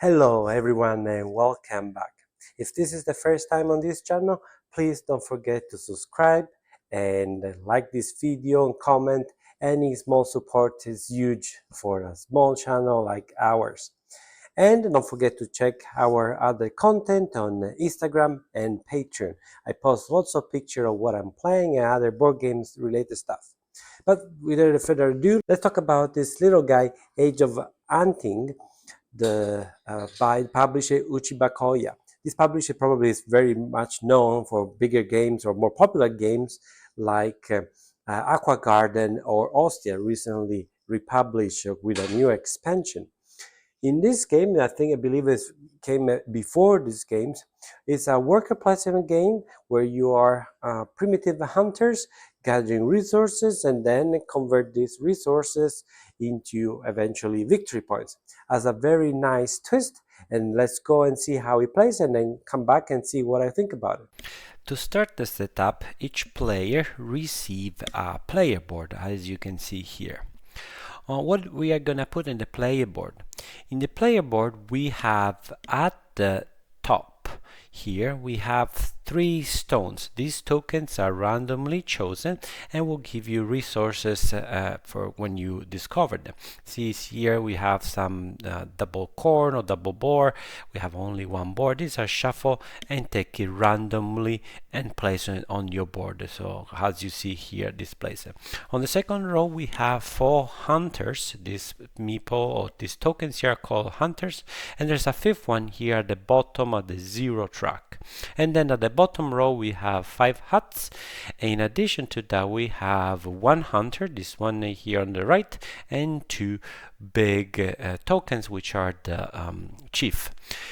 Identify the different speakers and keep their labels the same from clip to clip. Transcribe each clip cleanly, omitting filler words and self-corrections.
Speaker 1: Hello everyone and welcome back. If this is the first time on this channel, please don't forget to subscribe and like this video and comment. Any small support is huge for a small channel like ours. And don't forget to check our other content on Instagram and Patreon. I post lots of pictures of what I'm playing and other board games related stuff. But without further ado, let's talk about this little guy, Age of Hunting, by publisher Uchiba Koya. This publisher probably is very much known for bigger games or more popular games like Aqua Garden or Ostia, recently republished with a new expansion. In this game, I believe it came before these games, it's a worker placement game where you are primitive hunters gathering resources and then convert these resources into eventually victory points. As a very nice twist, and let's go and see how it plays and then come back and see what I think about it.
Speaker 2: To start the setup, each player receives a player board, as you can see here. What we are going to put in the player board? In the player board, we have at the top here, we have 3 stones. These tokens are randomly chosen and will give you resources for when you discover them. See here we have some double corn or double boar. We have only one board. These are shuffle and take it randomly and place it on your board. So as you see here, displays it. On the second row we have 4 hunters. These meeple or these tokens here are called hunters, and there's a 5th one here at the bottom of the 0 track. And then at the bottom row we have 5 huts. In addition to that, we have 1 hunter, this one here on the right, and 2 big tokens, which are the chief.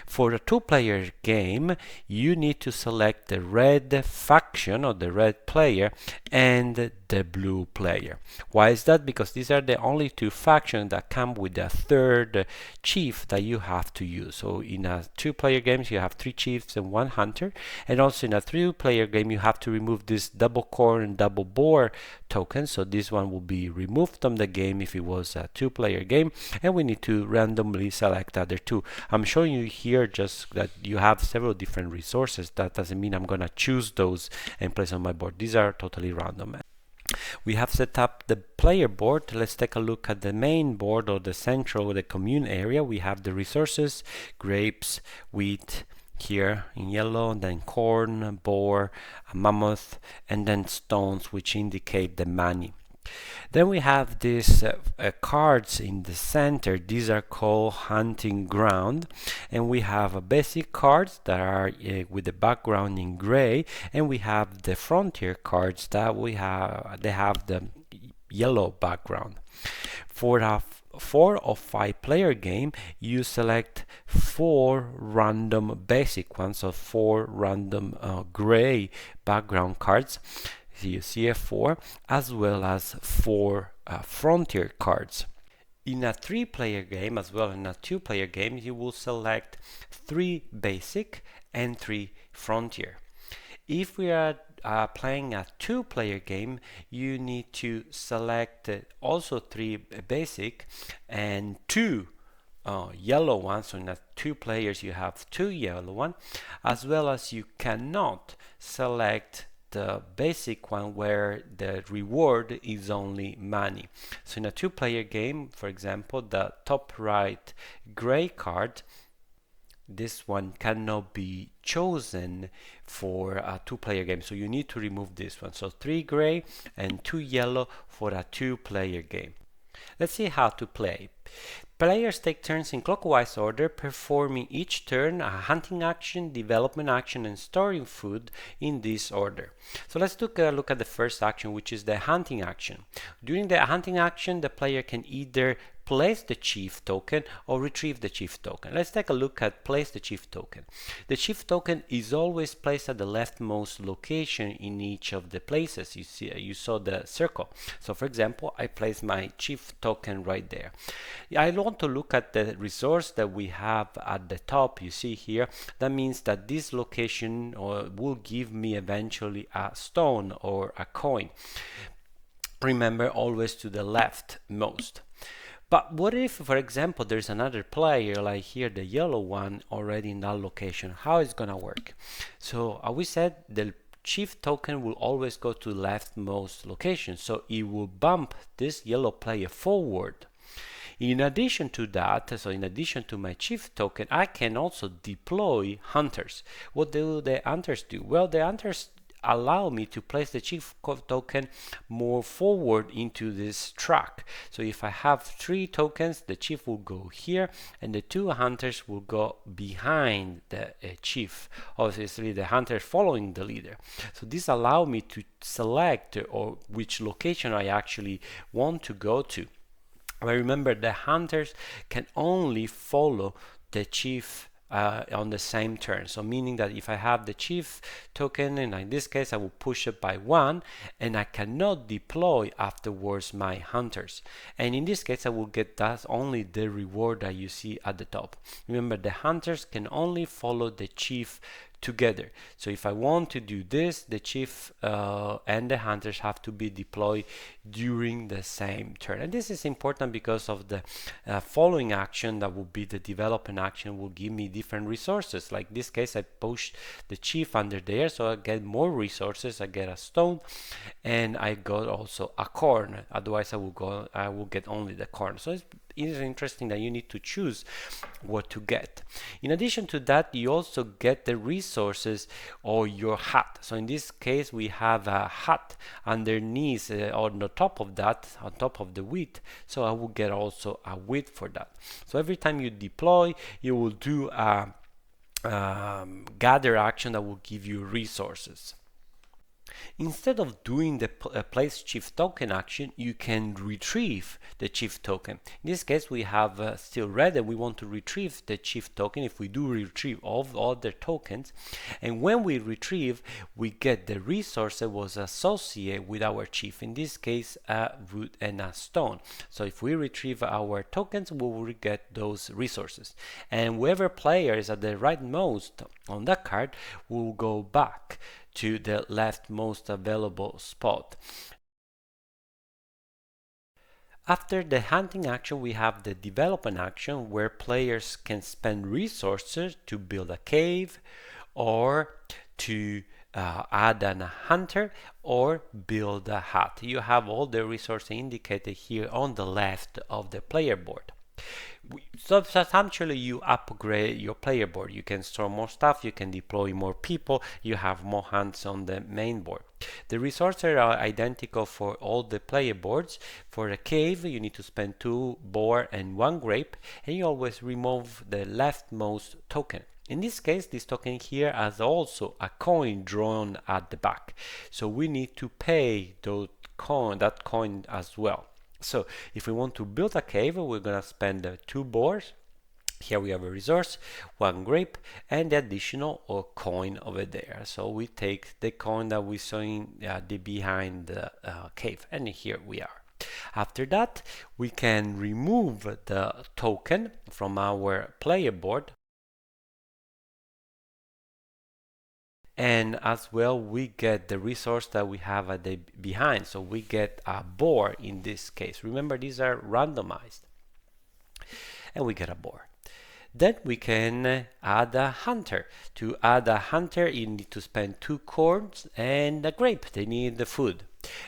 Speaker 2: For a 2-player game, you need to select the red faction or the red player and the blue player. Why is that? Because these are the only 2 factions that come with a 3rd chief that you have to use. So in a 2-player games, you have 3 chiefs and 1 hunter, and also in a 3-player game, you have to remove this double corn and double boar token. So this one will be removed from the game if it was a 2-player game, and we need to randomly select the other 2. I'm showing you here just that you have several different resources. That doesn't mean I'm gonna choose those and place on my board. These are totally random. We have set up the player board. Let's take a look at the main board or the central, the commune area. We have the resources, grapes, wheat, here in yellow, and then corn, boar, a mammoth, and then stones, which indicate the money. Then we have these cards in the center. These are called hunting ground, and we have basic cards that are with the background in gray, and we have the frontier cards that they have the yellow background. For a 4 or 5 player game, you select 4 random basic ones, so 4 random gray background cards. So you see a 4 as well as 4 frontier cards. In a 3-player game as well in a 2-player game, you will select 3 basic and 3 frontier. If we are playing a 2-player game, you need to select also 3 basic and 2 yellow ones. So in a 2 players you have 2 yellow ones, as well as you cannot select the basic one where the reward is only money. So in a 2-player game, for example, the top right gray card, this one cannot be chosen for a 2-player game, so you need to remove this one. So 3 gray and 2 yellow for a 2-player game. Let's see how to play. Players take turns in clockwise order, performing each turn a hunting action, development action, and storing food in this order. So let's take a look at the first action, which is the hunting action. During the hunting action, the player can either place the chief token or retrieve the chief token. Let's take a look at place the chief token. The chief token is always placed at the leftmost location in each of the places. You saw the circle. So for example, I place my chief token right there. I want to look at the resource that we have at the top. You see here, that means that this location will give me eventually a stone or a coin. Remember, always to the leftmost. But what if, for example, there's another player, like here, the yellow one, already in that location? How is gonna work? So we said the chief token will always go to leftmost location, so it will bump this yellow player forward. In addition to that, so in addition to my chief token, I can also deploy hunters. What do the hunters do? Well, the hunters allow me to place the chief token more forward into this track. So if I have 3 tokens, the chief will go here and the 2 hunters will go behind the chief. Obviously the hunter following the leader. So this allow me to select or which location I actually want to go to. But remember, the hunters can only follow the chief on the same turn. So meaning that if I have the chief token, and in this case I will push it by 1, and I cannot deploy afterwards my hunters. And in this case I will get that only the reward that you see at the top. Remember, the hunters can only follow the chief together. So if I want to do this, the chief and the hunters have to be deployed during the same turn. And this is important because of the following action, that will be the development action, will give me different resources. Like this case, I push the chief under there, so I get more resources. I get a stone, and I got also a corn. Otherwise, I will get only the corn. So it's interesting that you need to choose what to get. In addition to that, you also get the resources or your hat. So in this case, we have a hat underneath on the top of that, on top of the wheat. So I will get also a wheat for that. So every time you deploy, you will do a gather action that will give you resources. Instead of doing the place chief token action, you can retrieve the chief token. In this case, we have still red, and we want to retrieve the chief token. If we do retrieve all other tokens, and when we retrieve, we get the resource that was associated with our chief. In this case, a wood and a stone. So if we retrieve our tokens, we will get those resources. And whoever player is at the rightmost on that card will go back to the leftmost available spot. After the hunting action, we have the development action, where players can spend resources to build a cave, or to add a hunter, or build a hut. You have all the resources indicated here on the left of the player board. So substantially you upgrade your player board. You can store more stuff, you can deploy more people, you have more hands on the main board. The resources are identical for all the player boards. For a cave, you need to spend 2 boar and 1 grape, and you always remove the leftmost token. In this case, this token here has also a coin drawn at the back, so we need to pay that coin as well. So if we want to build a cave, we're gonna spend 2 boars. Here we have a resource, 1 grape, and the additional coin over there. So we take the coin that we saw in the behind the cave, and here we are. After that, we can remove the token from our player board, and as well we get the resource that we have at the behind. So we get a boar in this case. Remember, these are randomized, and we get a boar. Then we can add a hunter. To add a hunter, you need to spend 2 corns and a grape. They need the food.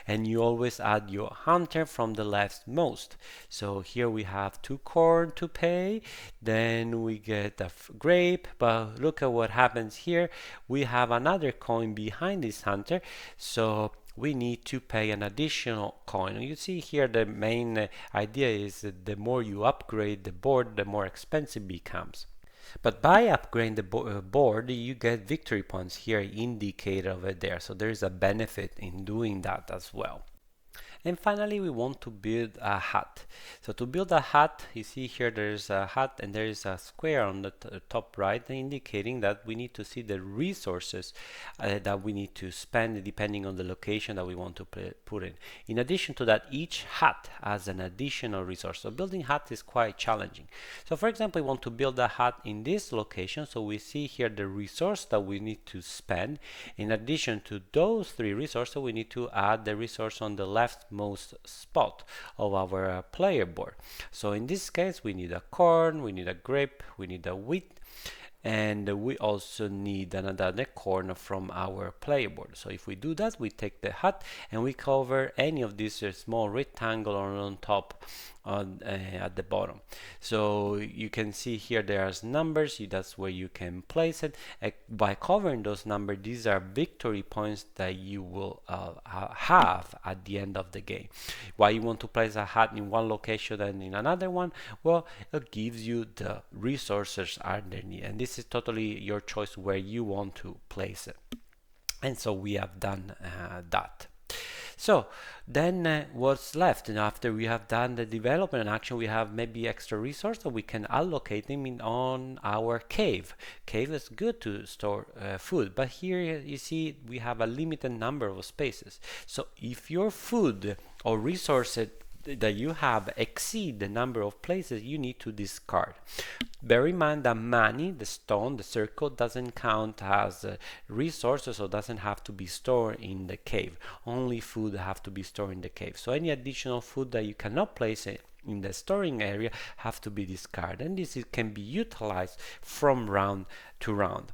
Speaker 2: And you always add your hunter from the leftmost. So here we have 2 corn to pay. Then we get a grape. But look at what happens here. We have another coin behind this hunter. So we need to pay an additional coin. You see here the main idea is that the more you upgrade the board, the more expensive it becomes. But by upgrading the board, you get victory points here indicated over there. So there is a benefit in doing that as well. And finally, we want to build a hut. So to build a hut, you see here there's a hut and there is a square on the top right, indicating that we need to see the resources that we need to spend depending on the location that we want to put in. In addition to that, each hut has an additional resource. So building hut is quite challenging. So for example, we want to build a hut in this location. So we see here the resource that we need to spend. In addition to those 3 resources, we need to add the resource on the left leftmost spot of our player board. So in this case, we need a corn, we need a grape, we need a wheat, and we also need another corner from our player board. So if we do that, we take the hat and we cover any of these small rectangle on top at the bottom. So you can see here there's numbers, that's where you can place it. By covering those numbers, these are victory points that you will have at the end of the game. Why you want to place a hat in one location and in another one? Well, it gives you the resources underneath, and this is totally your choice where you want to place it. And so we have done that. So then what's left? And after we have done the development and action, we have maybe extra resource that we can allocate them on our cave. Cave is good to store food, but here you see we have a limited number of spaces. So if your food or resources that you have exceed the number of places, you need to discard. Bear in mind that money, the stone, the circle, doesn't count as resources, so doesn't have to be stored in the cave. Only food have to be stored in the cave. So any additional food that you cannot place in the storing area have to be discarded, and this can be utilized from round to round.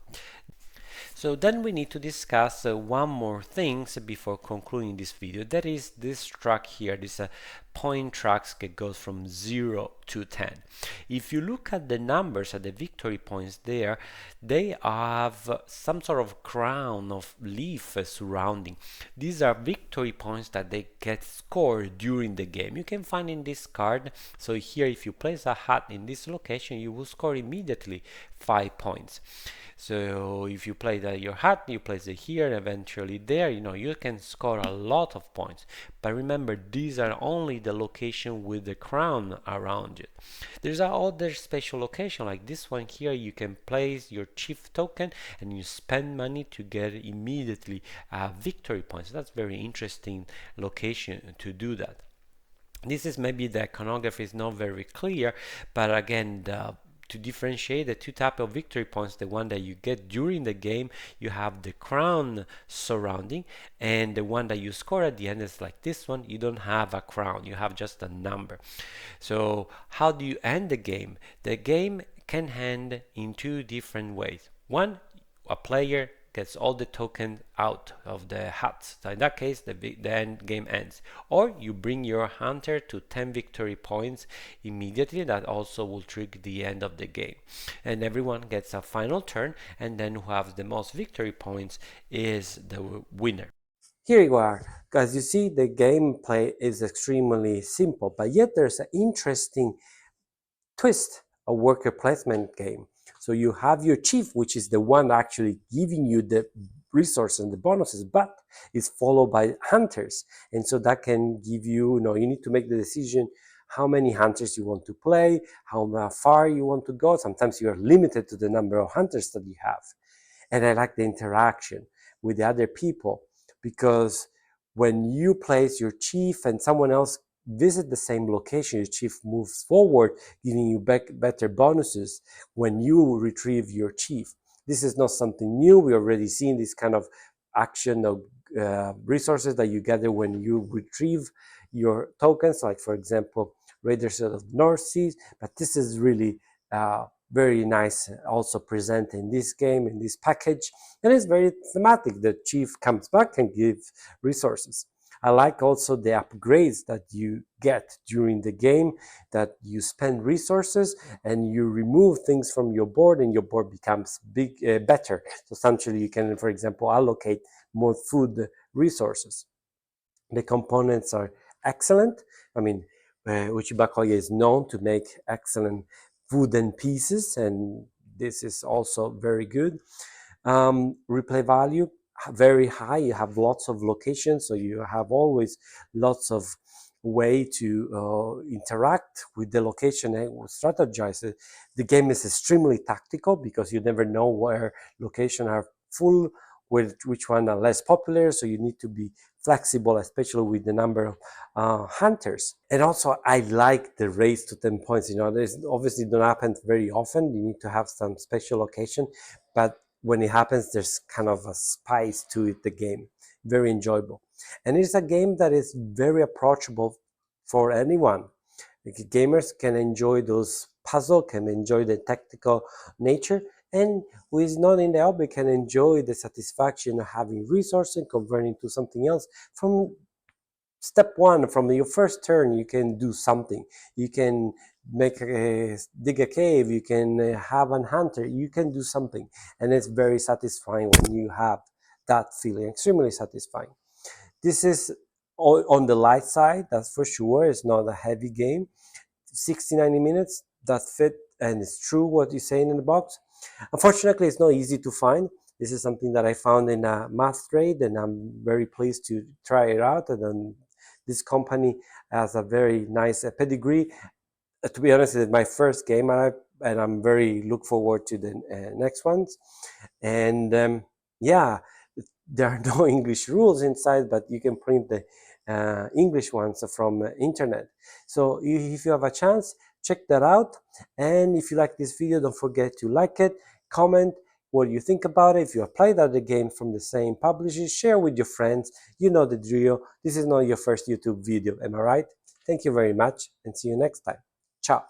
Speaker 2: So then we need to discuss one more thing before concluding this video. That is this track here, this point tracks that goes from 0 to 10. If you look at the numbers at the victory points there, they have some sort of crown of leaf surrounding. These are victory points that they get scored during the game. You can find in this card. So here, if you place a hat in this location, you will score immediately 5 points. So if you place your hat, you place it here and eventually there, you can score a lot of points. But remember, these are only the location with the crown around it. There's other special location like this one here. You can place your chief token and you spend money to get immediately victory points. That's very interesting location to do that. This is maybe the iconography is not very clear, but again, to differentiate the two types of victory points, the one that you get during the game, you have the crown surrounding, and the one that you score at the end is like this one. You don't have a crown, you have just a number. So how do you end the game? The game can end in two different ways. One, a player gets all the tokens out of the hats. So in that case, the end game ends. Or you bring your hunter to 10 victory points immediately. That also will trigger the end of the game. And everyone gets a final turn, and then who has the most victory points is the winner.
Speaker 1: Here you are. As you see, the gameplay is extremely simple, but yet there's an interesting twist, a worker placement game. So you have your chief, which is the one actually giving you the resources and the bonuses, but it's followed by hunters. And so that can give you, you need to make the decision how many hunters you want to play, how far you want to go. Sometimes you are limited to the number of hunters that you have. And I like the interaction with the other people, because when you place your chief and someone else visit the same location, your chief moves forward, giving you better bonuses when you retrieve your chief. This is not something new. We already seen this kind of action of resources that you gather when you retrieve your tokens, like for example, Raiders of the North Seas. But this is really very nice also present in this game, in this package, and it's very thematic. The chief comes back and gives resources. I like also the upgrades that you get during the game, that you spend resources and you remove things from your board and your board becomes better. So essentially you can, for example, allocate more food resources. The components are excellent. I mean, Uchiba Koya is known to make excellent wooden pieces, and this is also very good. Replay value, very high. You have lots of locations, so you have always lots of way to interact with the location and strategize. The game is extremely tactical because you never know where locations are full, which one are less popular, so you need to be flexible, especially with the number of hunters. And also, I like the race to 10 points. This obviously don't happen very often. You need to have some special occasion, but when it happens, there's kind of a spice to it, the game. Very enjoyable. And it's a game that is very approachable for anyone. Gamers can enjoy those puzzle, can enjoy the tactical nature, and who is not in the hobby can enjoy the satisfaction of having resources and converting to something else. From step one, from your first turn, you can do something. You can dig a cave, you can have an hunter, you can do something, and it's very satisfying when you have that feeling. Extremely satisfying. This is on the light side, that's for sure. It's not a heavy game. 60-90 minutes, that's fit, and it's true what you say in the box. Unfortunately, it's not easy to find. This is something that I found in a math trade, and I'm very pleased to try it out. And then this company has a very nice pedigree. To be honest, it's my first game, and I'm very look forward to the next ones. And yeah, there are no English rules inside, but you can print the English ones from internet. So if you have a chance, check that out. And if you like this video, don't forget to like it, comment what you think about it. If you applied other games from the same publishers, share with your friends. You know the drill. This is not your first YouTube video, am I right? Thank you very much, and see you next time. Ciao.